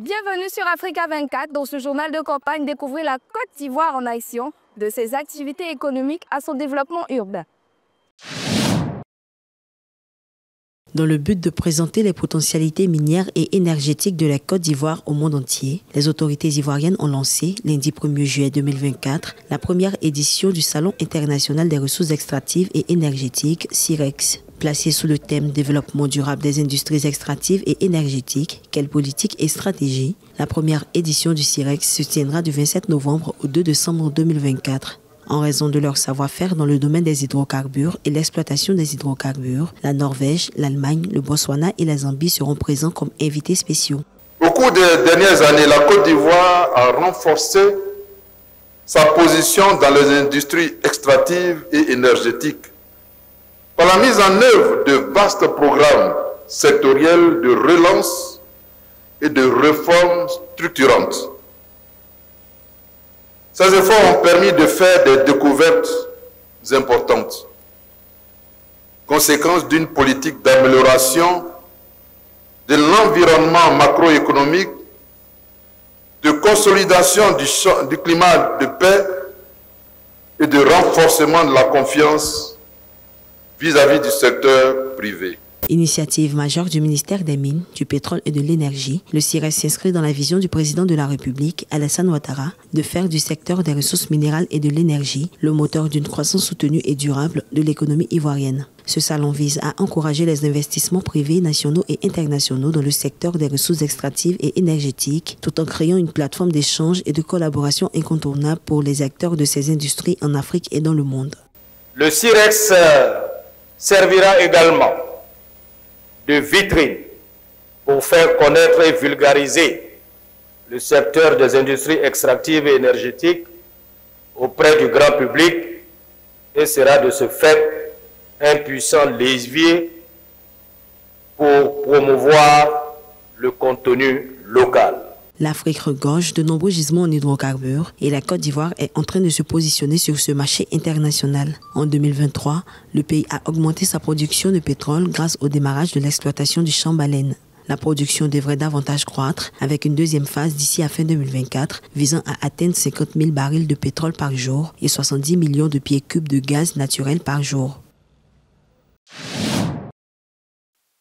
Bienvenue sur Africa 24. Dans ce journal de campagne, découvrez la Côte d'Ivoire en action, de ses activités économiques à son développement urbain. Dans le but de présenter les potentialités minières et énergétiques de la Côte d'Ivoire au monde entier, les autorités ivoiriennes ont lancé, lundi 1er juillet 2024, la première édition du Salon international des ressources extractives et énergétiques, CIREX. Placée sous le thème « Développement durable des industries extractives et énergétiques, quelle politique et stratégie ?» La première édition du CIREX se tiendra du 27 novembre au 2 décembre 2024. En raison de leur savoir-faire dans le domaine des hydrocarbures et l'exploitation des hydrocarbures, la Norvège, l'Allemagne, le Botswana et la Zambie seront présents comme invités spéciaux. Au cours des dernières années, la Côte d'Ivoire a renforcé sa position dans les industries extractives et énergétiques par la mise en œuvre de vastes programmes sectoriels de relance et de réformes structurantes. Ces efforts ont permis de faire des découvertes importantes, conséquence d'une politique d'amélioration de l'environnement macroéconomique, de consolidation du climat de paix et de renforcement de la confiance vis-à-vis du secteur privé. Initiative majeure du ministère des Mines, du Pétrole et de l'Énergie, le CIREX s'inscrit dans la vision du président de la République, Alassane Ouattara, de faire du secteur des ressources minérales et de l'énergie le moteur d'une croissance soutenue et durable de l'économie ivoirienne. Ce salon vise à encourager les investissements privés, nationaux et internationaux dans le secteur des ressources extractives et énergétiques, tout en créant une plateforme d'échange et de collaboration incontournable pour les acteurs de ces industries en Afrique et dans le monde. Le CIREX servira également de vitrine pour faire connaître et vulgariser le secteur des industries extractives et énergétiques auprès du grand public et sera de ce fait un puissant levier pour promouvoir le contenu local. L'Afrique regorge de nombreux gisements en hydrocarbures et la Côte d'Ivoire est en train de se positionner sur ce marché international. En 2023, le pays a augmenté sa production de pétrole grâce au démarrage de l'exploitation du champ baleine. La production devrait davantage croître avec une deuxième phase d'ici à fin 2024 visant à atteindre 50 000 barils de pétrole par jour et 70 millions de pieds cubes de gaz naturel par jour.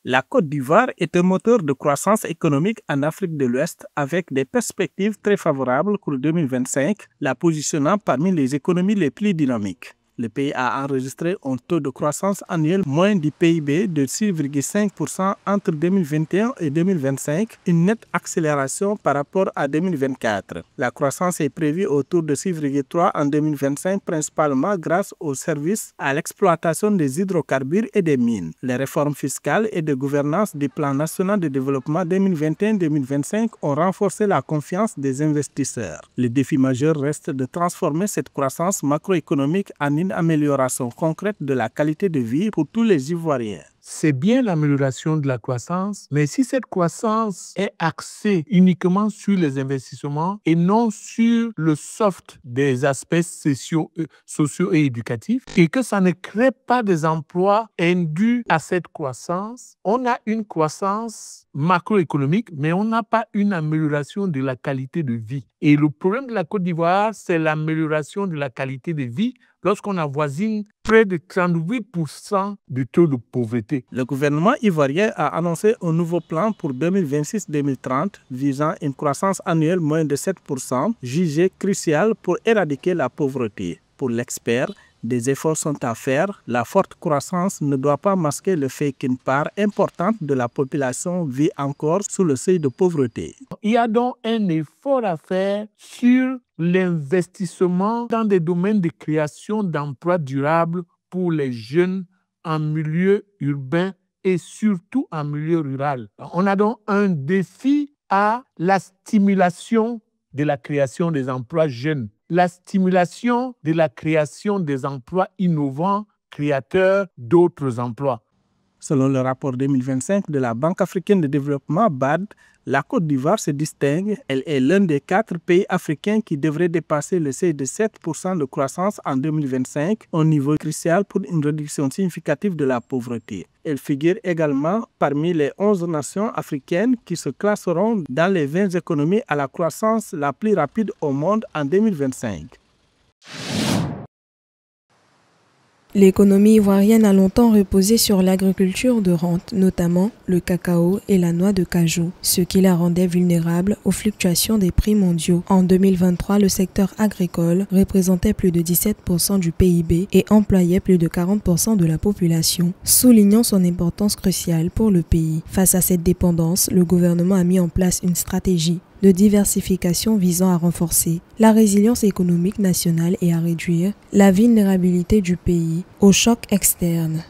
La Côte d'Ivoire est un moteur de croissance économique en Afrique de l'Ouest avec des perspectives très favorables pour 2025, la positionnant parmi les économies les plus dynamiques. Le pays a enregistré un taux de croissance annuel moyen du PIB de 6,5% entre 2021 et 2025, une nette accélération par rapport à 2024. La croissance est prévue autour de 6,3% en 2025, principalement grâce aux services à l'exploitation des hydrocarbures et des mines. Les réformes fiscales et de gouvernance du Plan national de développement 2021-2025 ont renforcé la confiance des investisseurs. Le défi majeur reste de transformer cette croissance macroéconomique en une amélioration concrète de la qualité de vie pour tous les Ivoiriens. C'est bien l'amélioration de la croissance, mais si cette croissance est axée uniquement sur les investissements et non sur le soft des aspects sociaux et éducatifs, et que ça ne crée pas des emplois induits à cette croissance, on a une croissance macroéconomique, mais on n'a pas une amélioration de la qualité de vie. Et le problème de la Côte d'Ivoire, c'est l'amélioration de la qualité de vie lorsqu'on avoisine près de 38% du taux de pauvreté. Le gouvernement ivoirien a annoncé un nouveau plan pour 2026-2030 visant une croissance annuelle moyenne de 7%, jugée cruciale pour éradiquer la pauvreté. Pour l'expert, des efforts sont à faire. La forte croissance ne doit pas masquer le fait qu'une part importante de la population vit encore sous le seuil de pauvreté. Il y a donc un effort à faire sur l'investissement dans des domaines de création d'emplois durables pour les jeunes en milieu urbain et surtout en milieu rural. On a donc un défi à la stimulation de la création des emplois jeunes, la stimulation de la création des emplois innovants, créateurs d'autres emplois. Selon le rapport 2025 de la Banque africaine de développement, BAD, La Côte d'Ivoire se distingue. Elle est l'un des 4 pays africains qui devrait dépasser le seuil de 7% de croissance en 2025, un niveau crucial pour une réduction significative de la pauvreté. Elle figure également parmi les 11 nations africaines qui se classeront dans les 20 économies à la croissance la plus rapide au monde en 2025. L'économie ivoirienne a longtemps reposé sur l'agriculture de rente, notamment le cacao et la noix de cajou, ce qui la rendait vulnérable aux fluctuations des prix mondiaux. En 2023, le secteur agricole représentait plus de 17% du PIB et employait plus de 40% de la population, soulignant son importance cruciale pour le pays. Face à cette dépendance, le gouvernement a mis en place une stratégie de diversification visant à renforcer la résilience économique nationale et à réduire la vulnérabilité du pays aux chocs externes.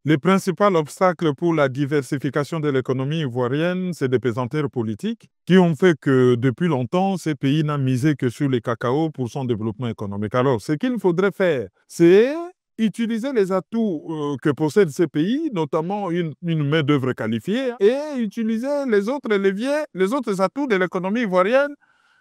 Le principal obstacle pour la diversification de l'économie ivoirienne, c'est des pesanteurs politiques qui ont fait que depuis longtemps, ce pays n'a misé que sur le cacao pour son développement économique. Alors, ce qu'il faudrait faire, c'est utiliser les atouts que possèdent ces pays, notamment une main-d'œuvre qualifiée, et utiliser les autres leviers, les autres atouts de l'économie ivoirienne,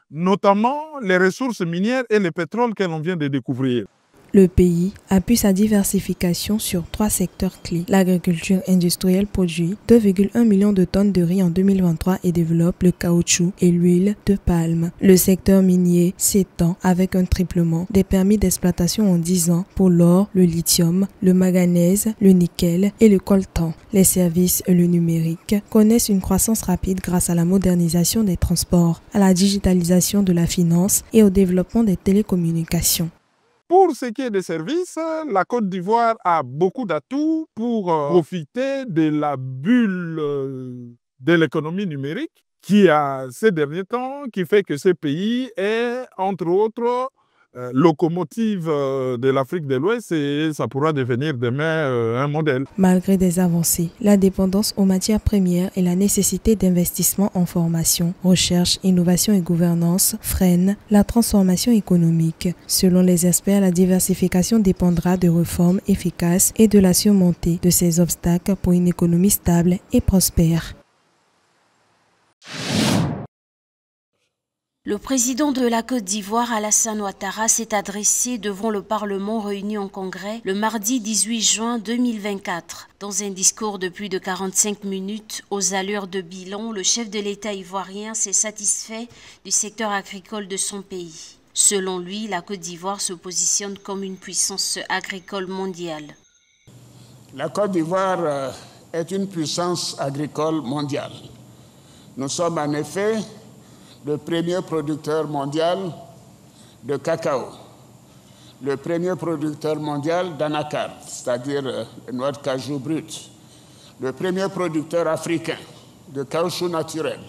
notamment les ressources minières et le pétrole que l'on vient de découvrir. Le pays appuie sa diversification sur 3 secteurs clés. L'agriculture industrielle produit 2,1 millions de tonnes de riz en 2023 et développe le caoutchouc et l'huile de palme. Le secteur minier s'étend avec un triplement des permis d'exploitation en 10 ans pour l'or, le lithium, le manganèse, le nickel et le coltan. Les services et le numérique connaissent une croissance rapide grâce à la modernisation des transports, à la digitalisation de la finance et au développement des télécommunications. Pour ce qui est des services, la Côte d'Ivoire a beaucoup d'atouts pour profiter de la bulle de l'économie numérique qui a ces derniers temps, qui fait que ce pays est, entre autres, locomotive de l'Afrique de l'Ouest et ça pourra devenir demain un modèle. Malgré des avancées, la dépendance aux matières premières et la nécessité d'investissement en formation, recherche, innovation et gouvernance freinent la transformation économique. Selon les experts, la diversification dépendra de réformes efficaces et de la surmontée de ces obstacles pour une économie stable et prospère. Le président de la Côte d'Ivoire, Alassane Ouattara, s'est adressé devant le Parlement réuni en congrès le mardi 18 juin 2024. Dans un discours de plus de 45 minutes, aux allures de bilan, le chef de l'État ivoirien s'est satisfait du secteur agricole de son pays. Selon lui, la Côte d'Ivoire se positionne comme une puissance agricole mondiale. La Côte d'Ivoire est une puissance agricole mondiale. Nous sommes en effet le premier producteur mondial de cacao, le premier producteur mondial d'anacarde, c'est-à-dire noix de cajou brute, le premier producteur africain de caoutchouc naturel,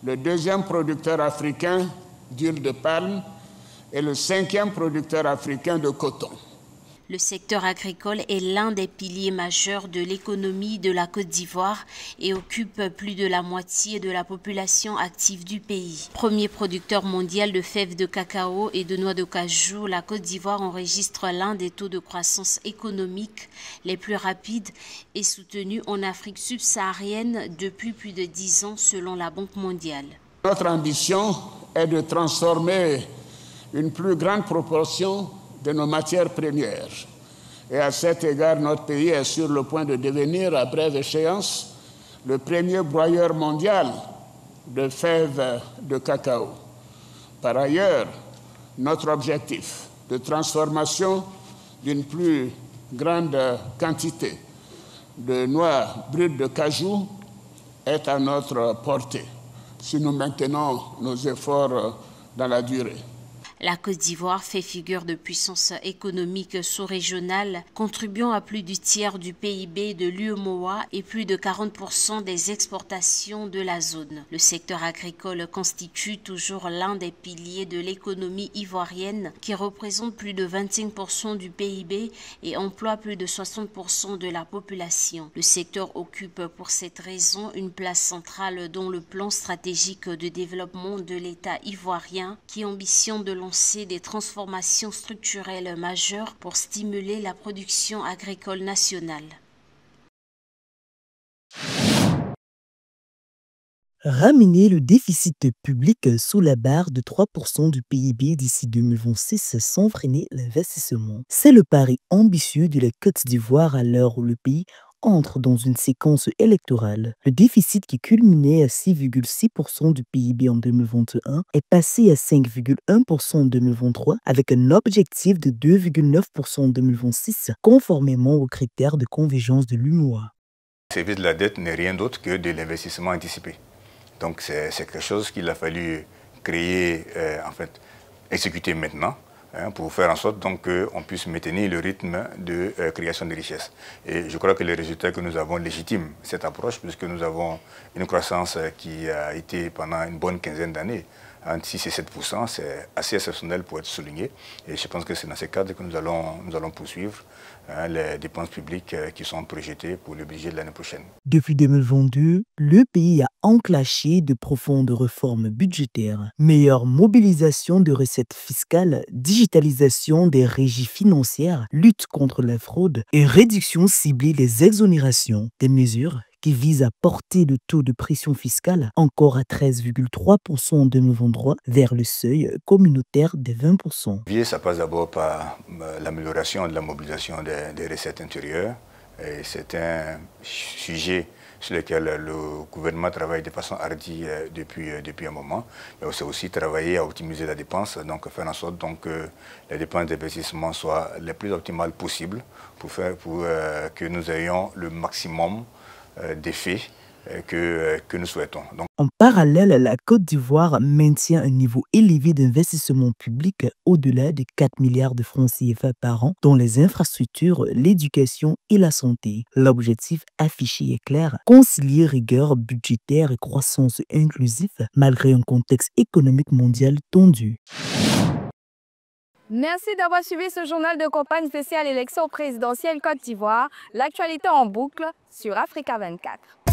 le deuxième producteur africain d'huile de palme et le 5e producteur africain de coton. Le secteur agricole est l'un des piliers majeurs de l'économie de la Côte d'Ivoire et occupe plus de la moitié de la population active du pays. Premier producteur mondial de fèves de cacao et de noix de cajou, la Côte d'Ivoire enregistre l'un des taux de croissance économique les plus rapides et soutenus en Afrique subsaharienne depuis plus de 10 ans selon la Banque mondiale. Notre ambition est de transformer une plus grande proportion de nos matières premières. Et à cet égard, notre pays est sur le point de devenir, à brève échéance, le premier broyeur mondial de fèves de cacao. Par ailleurs, notre objectif de transformation d'une plus grande quantité de noix brutes de cajou est à notre portée, si nous maintenons nos efforts dans la durée. La Côte d'Ivoire fait figure de puissance économique sous-régionale, contribuant à plus du tiers du PIB de l'UEMOA et plus de 40% des exportations de la zone. Le secteur agricole constitue toujours l'un des piliers de l'économie ivoirienne qui représente plus de 25% du PIB et emploie plus de 60% de la population. Le secteur occupe pour cette raison une place centrale dans le plan stratégique de développement de l'État ivoirien qui ambitionne de lancer des transformations structurelles majeures pour stimuler la production agricole nationale. Ramener le déficit public sous la barre de 3% du PIB d'ici 2026 sans freiner l'investissement. C'est le pari ambitieux de la Côte d'Ivoire à l'heure où le pays entre dans une séquence électorale. Le déficit qui culminait à 6,6% du PIB en 2021 est passé à 5,1% en 2023 avec un objectif de 2,9% en 2026 conformément aux critères de convergence de l'UMOA. Le service de la dette n'est rien d'autre que de l'investissement anticipé. Donc c'est quelque chose qu'il a fallu créer, exécuter maintenant, pour faire en sorte qu'on puisse maintenir le rythme de création de richesses. Et je crois que les résultats que nous avons légitiment cette approche, puisque nous avons une croissance qui a été pendant une bonne quinzaine d'années, entre 6 et 7%, c'est assez exceptionnel pour être souligné. Et je pense que c'est dans ce cadre que nous allons poursuivre les dépenses publiques qui sont projetées pour le budget de l'année prochaine. Depuis 2022, le pays a enclenché de profondes réformes budgétaires, meilleure mobilisation de recettes fiscales, digitalisation des régies financières, lutte contre la fraude et réduction ciblée des exonérations, des mesures qui vise à porter le taux de pression fiscale encore à 13,3% en 2023 vers le seuil communautaire des 20%. Ça passe d'abord par l'amélioration de la mobilisation des recettes intérieures. C'est un sujet sur lequel le gouvernement travaille de façon hardie depuis un moment. Mais c'est aussi travailler à optimiser la dépense, donc faire en sorte que les dépenses d'investissement soient les plus optimales possibles pour que nous ayons le maximum d'effets que nous souhaitons. En parallèle, la Côte d'Ivoire maintient un niveau élevé d'investissement public au-delà de 4 milliards de francs CFA par an dans les infrastructures, l'éducation et la santé. L'objectif affiché est clair, concilier rigueur budgétaire et croissance inclusive malgré un contexte économique mondial tendu. Merci d'avoir suivi ce journal de campagne spéciale élection présidentielle Côte d'Ivoire. L'actualité en boucle sur Africa 24.